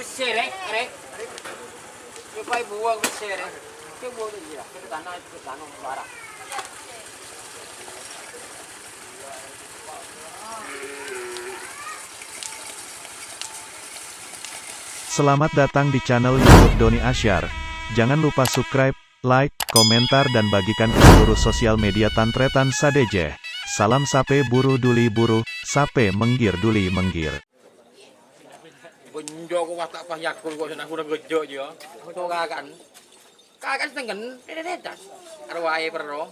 besar rek. Coba buang besar. Coba dia. Kita tanah barang. Selamat datang di channel YouTube Doni Asyar. Jangan lupa subscribe, like, komentar dan bagikan ke seluruh sosial media Tantretan Sadejeh. Salam sape buru duli buru, sape menggir duli menggir. Gonjo ko watak pa yakul ko sana aku udah gojo jo. Ko kakan. Kakan setengah dedas. Karo wae perro.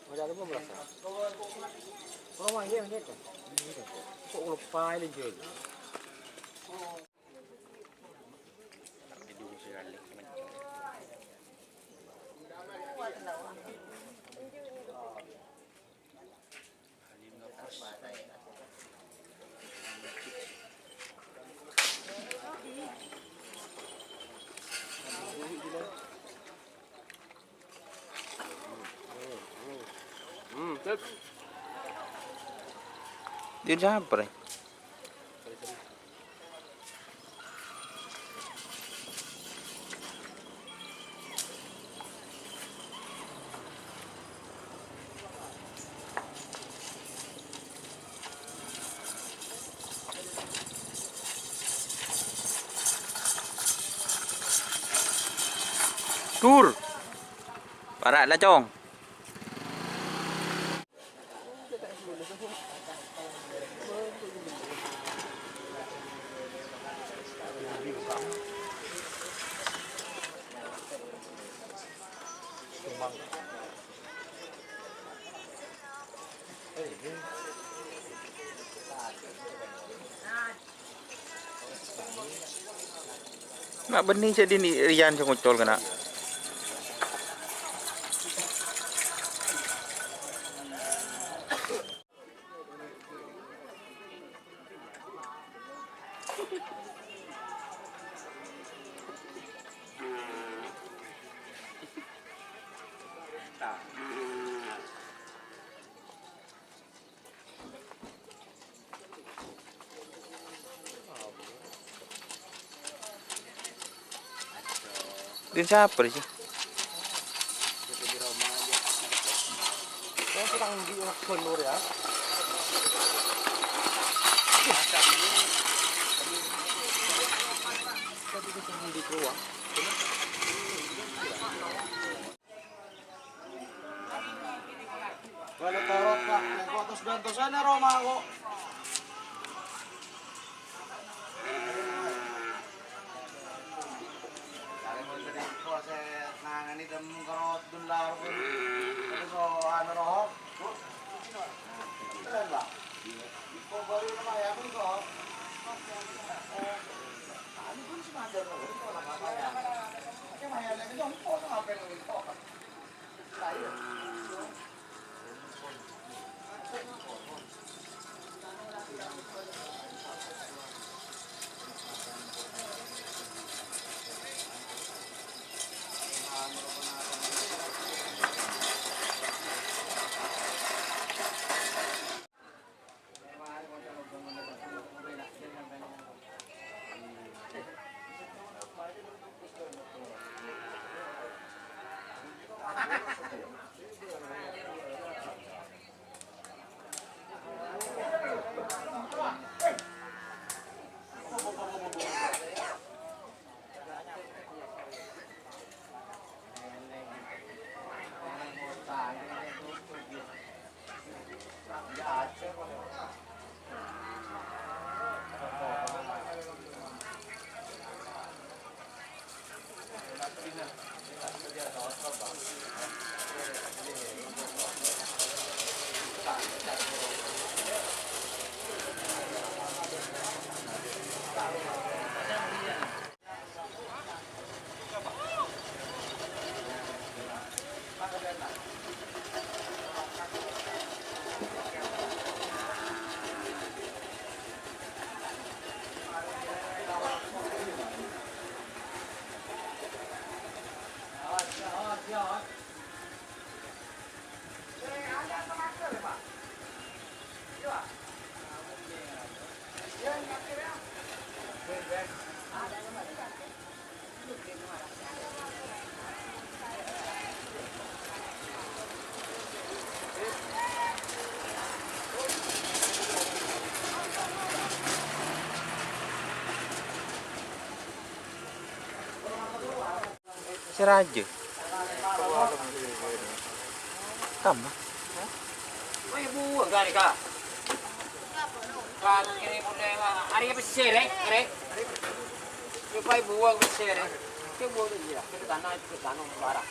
Ada apa berasa? Kalau wae ya gitu. Kok lupa ini jo. Dia siapa? Tur. Parat lah cong. Mak benih jadi ni Rian congocol kena. Dia siapa sih? Saya sedang di Konur ya. Tapi kita di keluar. Kalau taruh Pak, fotos dan sana Roma kok. Nangani dem karot dun lar pun terus so anu roh keren lah ko baru nama ya pun kok anu pun semangat roh itu apa ya kayak maya lagi dong kok ngapain lagi kok saya Seraja. Tambah. Ay, buwag gani ka. Pag kini mo na ari ka sere, are. Yung pay buwag sere. Ke buwag dia. Kita tanah barang.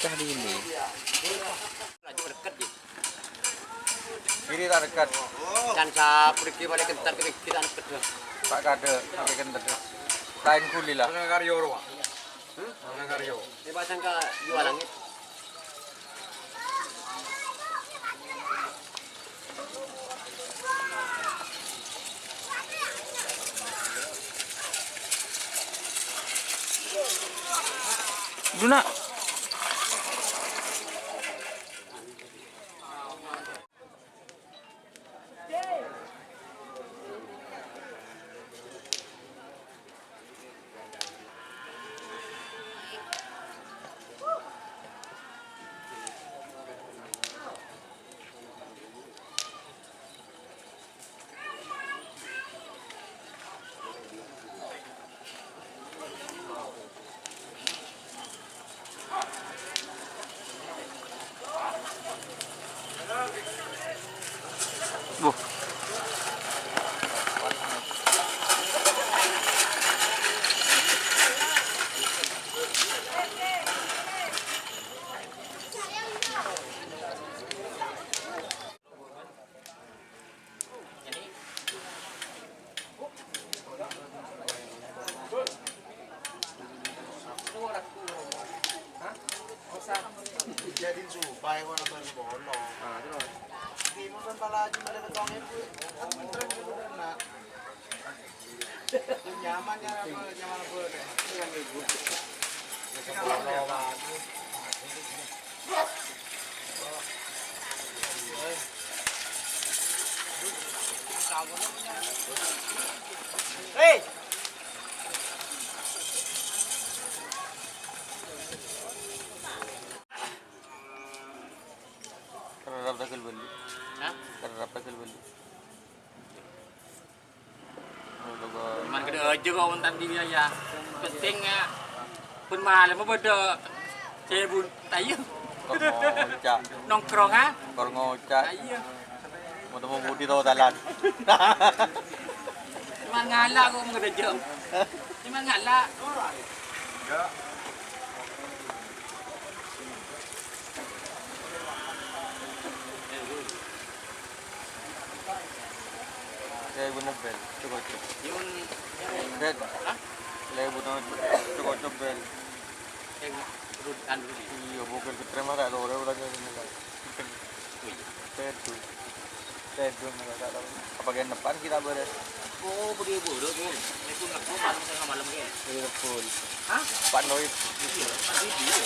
Kali ini. Laju dekat je. Kiri tak dekat. Dan sa pergi balik kentar kita dekat je. Tak ada. Pakai kental. Lain kuli lah. Karyo ro. Karyo. Dia pasang ka jualan ni. Duna. Bu. Jadi supaya kau nambah bolong. Di mana pala aja mana ketongnya pun, kan bener bener nak. Nyaman ya apa nyaman apa deh. Yang ibu. Hei. Kerap takil beli. Ha? Kerap takil beli. Man kada aja kau ontan di ya. Penting pun mahal mau beda. Cebun tayo. Ngocak. Nongkrong ha. Kor ngocak. Tayo. Mau temu budi tahu talan. Cuma ngala kau mau kada jam. Cuma ngala. Saya benar bel. Cukup. Yun. Bel. Ha? Saya benar cukup bel. Yang rutan dulu. Iya, bukan keterima tak ada orang orangnya ini kan. Tedu. Tedu nggak tahu. Apa yang depan kita beres? Oh, budi bodoh tu. Ini pun nak kau malam tengah malam ke? Iya full. Hah? Pak Noit. Tadi dia.